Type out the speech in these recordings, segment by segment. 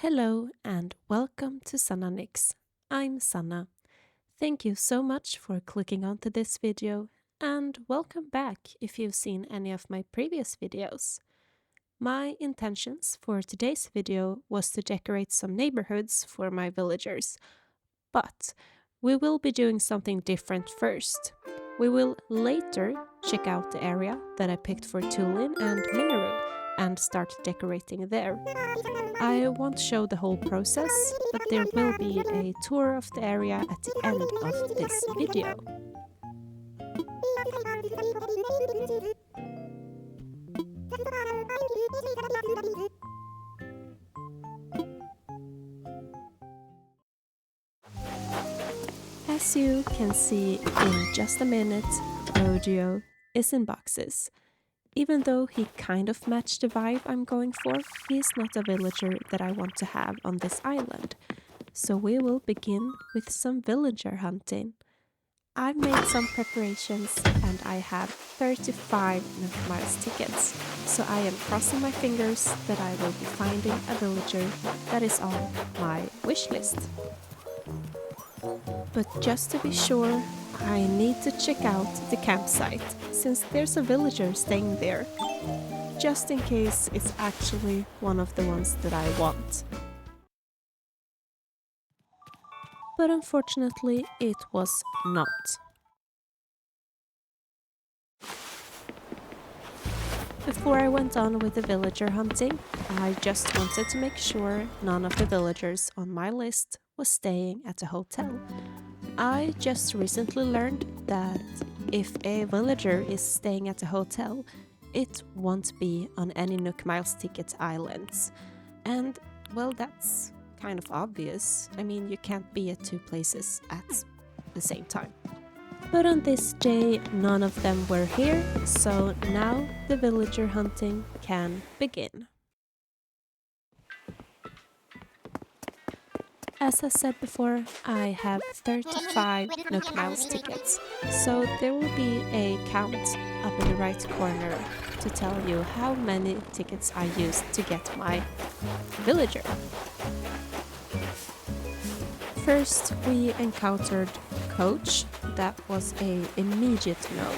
Hello and welcome to Sanna Nix. I'm Sanna. Thank you so much for clicking onto this video and welcome back if you've seen any of my previous videos. My intentions for today's video was to decorate some neighborhoods for my villagers, but we will be doing something different first. We will later check out the area that I picked for Tulin and Miniru and start decorating there. I won't show the whole process, but there will be a tour of the area at the end of this video. As you can see in just a minute, Rodeo is in boxes. Even though he kind of matched the vibe I'm going for, he is not a villager that I want to have on this island. So we will begin with some villager hunting. I've made some preparations and I have 35 Nook Miles tickets, so I am crossing my fingers that I will be finding a villager that is on my wish list. But just to be sure, I need to check out the campsite, since there's a villager staying there, just in case it's actually one of the ones that I want. But unfortunately, it was not. Before I went on with the villager hunting, I just wanted to make sure none of the villagers on my list was staying at a hotel. I just recently learned that if a villager is staying at a hotel, it won't be on any Nook Miles ticket islands. And, well, that's kind of obvious. I mean, you can't be at two places at the same time. But on this day, none of them were here, so now the villager hunting can begin. As I said before, I have 35 Nook Miles tickets, so there will be a count up in the right corner to tell you how many tickets I used to get my villager. First, we encountered Coach. That was an immediate no.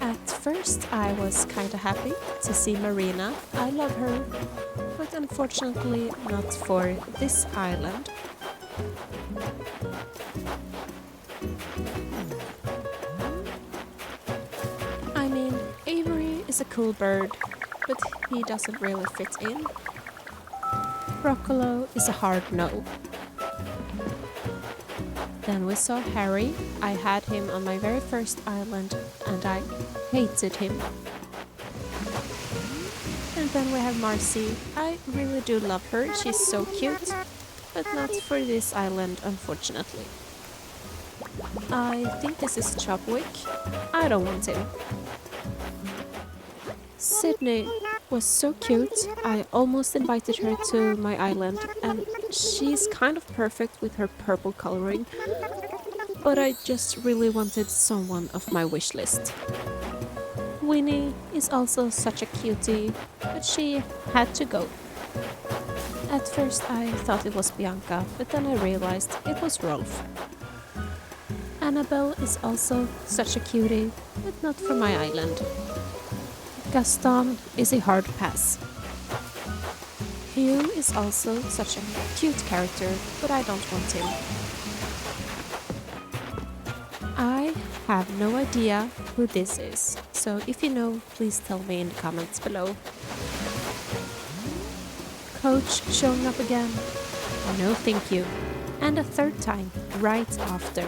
At first, I was kinda happy to see Marina. I love her, but unfortunately not for this island. I mean, Avery is a cool bird, but he doesn't really fit in. Broccolo is a hard no. Then we saw Harry. I had him on my very first island and I hated him. And then we have Marcy. I really do love her, she's so cute, but not for this island, unfortunately. I think this is Chopwick. I don't want him. Sydney was so cute, I almost invited her to my island, and she's kind of perfect with her purple coloring, but I just really wanted someone of my wish list. Winnie is also such a cutie, but she had to go. At first I thought it was Bianca, but then I realized it was Rolf. Annabelle is also such a cutie, but not for my island. Gaston is a hard pass. Hugh is also such a cute character, but I don't want him. I have no idea who this is, so if you know, please tell me in the comments below. Coach showing up again. No thank you. And a third time, right after.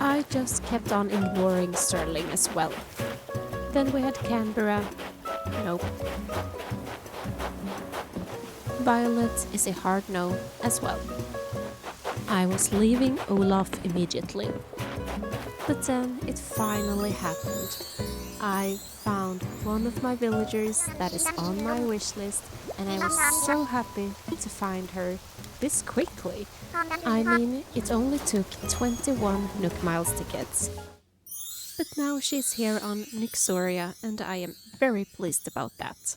I just kept on ignoring Sterling as well. Then we had Canberra. Nope. Violet is a hard no as well. I was leaving Olaf immediately. But then it finally happened. I found one of my villagers that is on my wish list, and I was so happy to find her this quickly. I mean, it only took 21 Nook Miles tickets. But now she's here on Nyxoria and I am very pleased about that.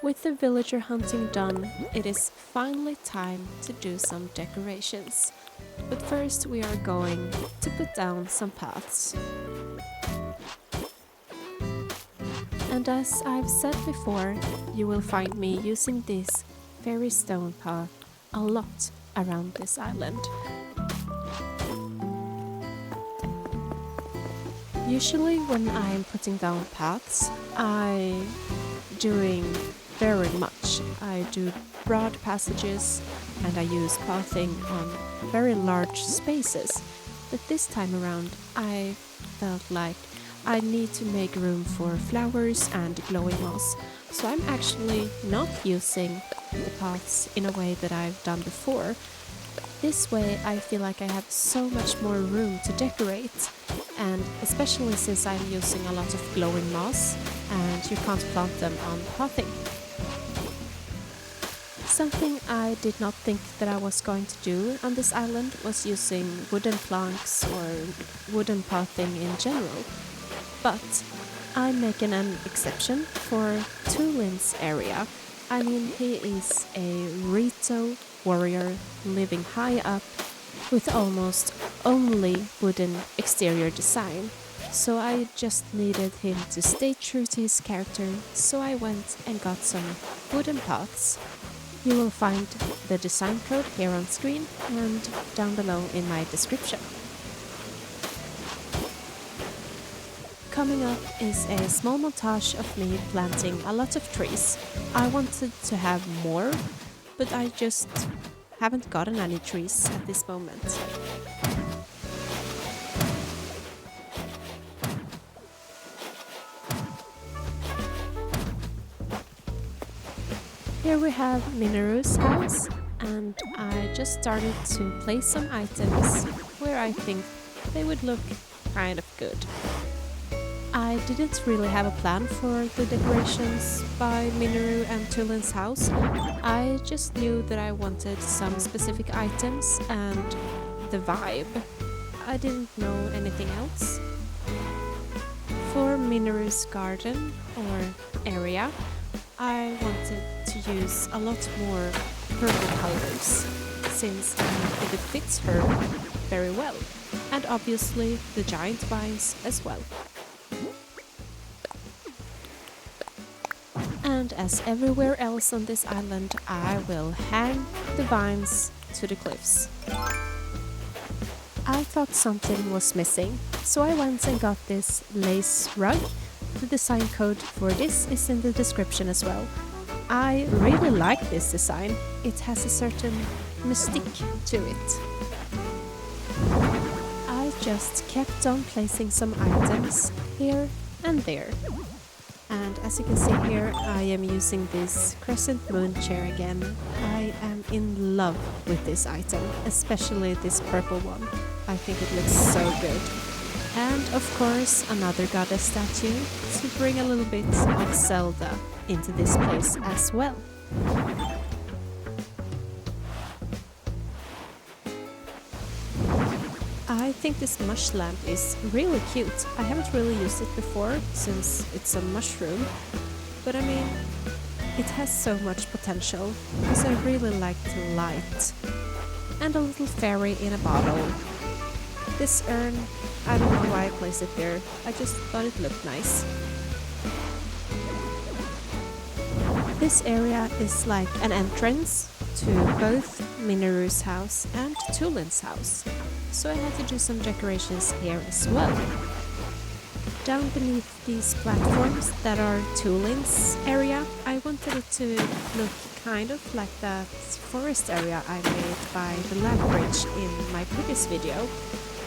With the villager hunting done, it is finally time to do some decorations. But first we are going to put down some paths. And as I've said before, you will find me using this fairy stone path a lot around this island. Usually when I'm putting down paths, I'm doing very much. I do broad passages and I use pathing on very large spaces. But this time around I felt like I need to make room for flowers and glowing moss. So I'm actually not using the paths in a way that I've done before. This way I feel like I have so much more room to decorate, and especially since I'm using a lot of glowing moss and you can't plant them on pathing. Something I did not think that I was going to do on this island was using wooden planks or wooden pathing in general. But I'm making an exception for Tulin's area. I mean, he is a Rito warrior living high up with almost only wooden exterior design. So I just needed him to stay true to his character, so I went and got some wooden paths. You will find the design code here on screen and down below in my description. Coming up is a small montage of me planting a lot of trees. I wanted to have more, but I just haven't gotten any trees at this moment. Here we have Minoru's house, and I just started to place some items where I think they would look kind of good. I didn't really have a plan for the decorations by Minoru and Tulin's house. I just knew that I wanted some specific items and the vibe. I didn't know anything else. For Minoru's garden or area, I wanted to use a lot more purple colors, since I think it fits her very well, and obviously the giant vines as well. And as everywhere else on this island, I will hang the vines to the cliffs. I thought something was missing, so I went and got this lace rug. The design code for this is in the description as well. I really like this design. It has a certain mystique to it. I just kept on placing some items here and there. And as you can see here, I am using this crescent moon chair again. I am in love with this item, especially this purple one. I think it looks so good. And of course another goddess statue to bring a little bit of Zelda into this place as well. I think this mush lamp is really cute. I haven't really used it before since it's a mushroom, but I mean, it has so much potential because I really like the light. And a little fairy in a bottle. This urn, I don't know why I placed it there, I just thought it looked nice. This area is like an entrance to both Minoru's house and Tulin's house, so I had to do some decorations here as well. Down beneath these platforms that are Tulin's area, I wanted it to look kind of like that forest area I made by the land bridge in my previous video.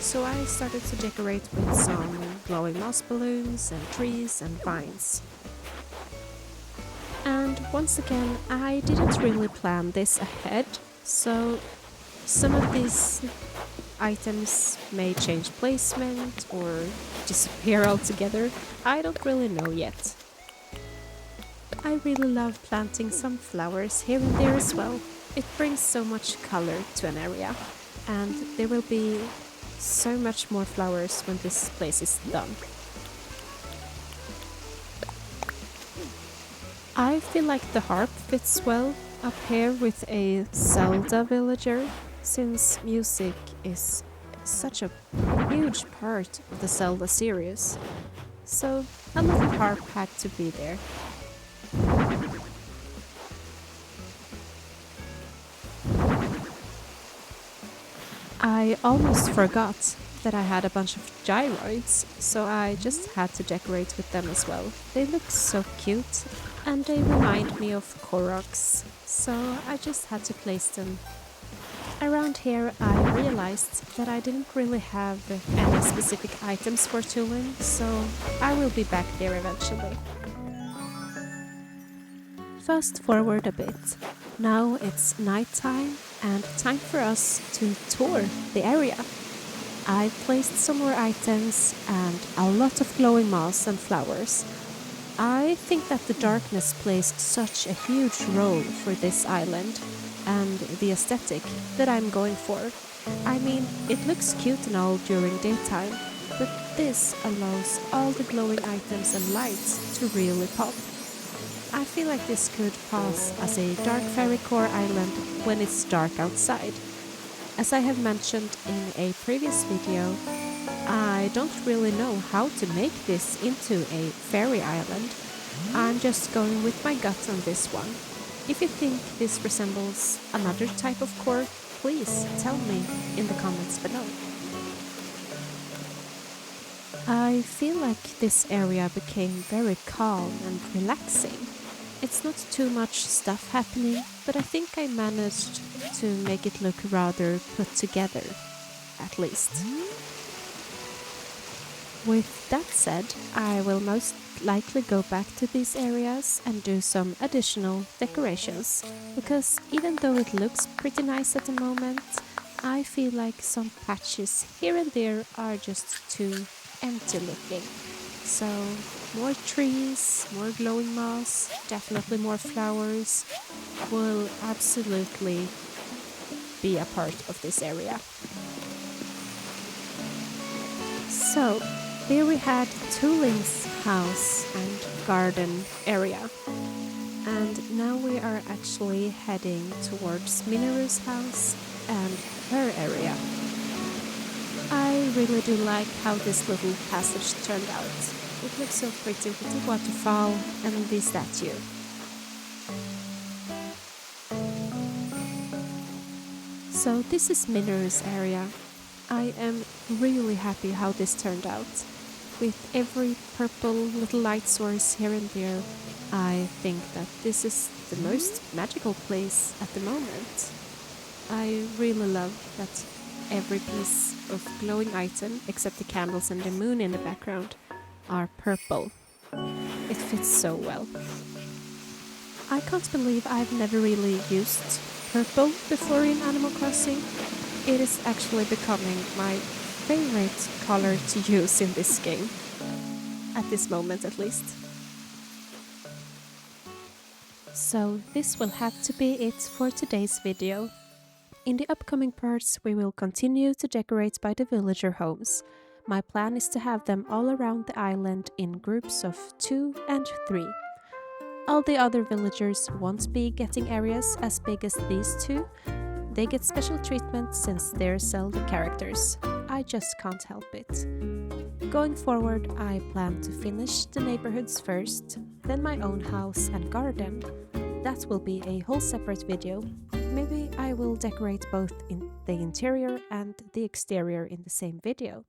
So I started to decorate with some glowing moss balloons and trees and vines. And once again, I didn't really plan this ahead, so some of these items may change placement or disappear altogether. I don't really know yet. I really love planting some flowers here and there as well. It brings so much color to an area, and there will be so much more flowers when this place is done. I feel like the harp fits well up here with a Zelda villager, since music is such a huge part of the Zelda series. So a little harp had to be there. I almost forgot that I had a bunch of gyroids, so I just had to decorate with them as well. They look so cute and they remind me of Koroks, so I just had to place them. Around here I realized that I didn't really have any specific items for tooling, so I will be back there eventually. Fast forward a bit. Now it's nighttime and time for us to tour the area. I placed some more items and a lot of glowing moss and flowers. I think that the darkness plays such a huge role for this island and the aesthetic that I'm going for. I mean, it looks cute and all during daytime, but this allows all the glowing items and lights to really pop. I feel like this could pass as a dark fairy core island when it's dark outside. As I have mentioned in a previous video, I don't really know how to make this into a fairy island. I'm just going with my gut on this one. If you think this resembles another type of core, please tell me in the comments below. I feel like this area became very calm and relaxing. It's not too much stuff happening, but I think I managed to make it look rather put together, at least. With that said, I will most likely go back to these areas and do some additional decorations, because even though it looks pretty nice at the moment, I feel like some patches here and there are just too empty looking. So more trees, more glowing moss, definitely more flowers will absolutely be a part of this area. So here we had Tuling's house and garden area, and now we are actually heading towards Minoru's house and her area. I really do like how this little passage turned out. It looks so pretty with the waterfall and the statue. So this is Minoru's area. I am really happy how this turned out. With every purple little light source here and there, I think that this is the most magical place at the moment. I really love that every piece of glowing item, except the candles and the moon in the background, are purple. It fits so well. I can't believe I've never really used purple before in Animal Crossing. It is actually becoming my favorite color to use in this game. At this moment at least. So this will have to be it for today's video. In the upcoming parts we will continue to decorate by the villager homes. My plan is to have them all around the island in groups of 2 and 3. All the other villagers won't be getting areas as big as these two. They get special treatment since they're Zelda characters. I just can't help it. Going forward, I plan to finish the neighborhoods first, then my own house and garden. That will be a whole separate video. Maybe I will decorate both in the interior and the exterior in the same video.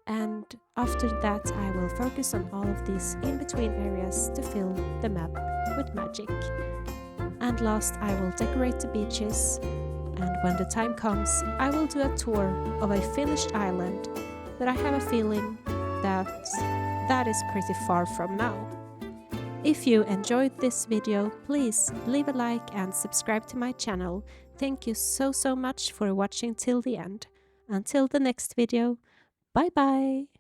And after that I will focus on all of these in-between areas to fill the map with magic. And last I will decorate the beaches, and when the time comes I will do a tour of a finished island, but I have a feeling that is pretty far from now. If you enjoyed this video, please leave a like and subscribe to my channel. Thank you so much for watching till the end. Until the next video, bye bye!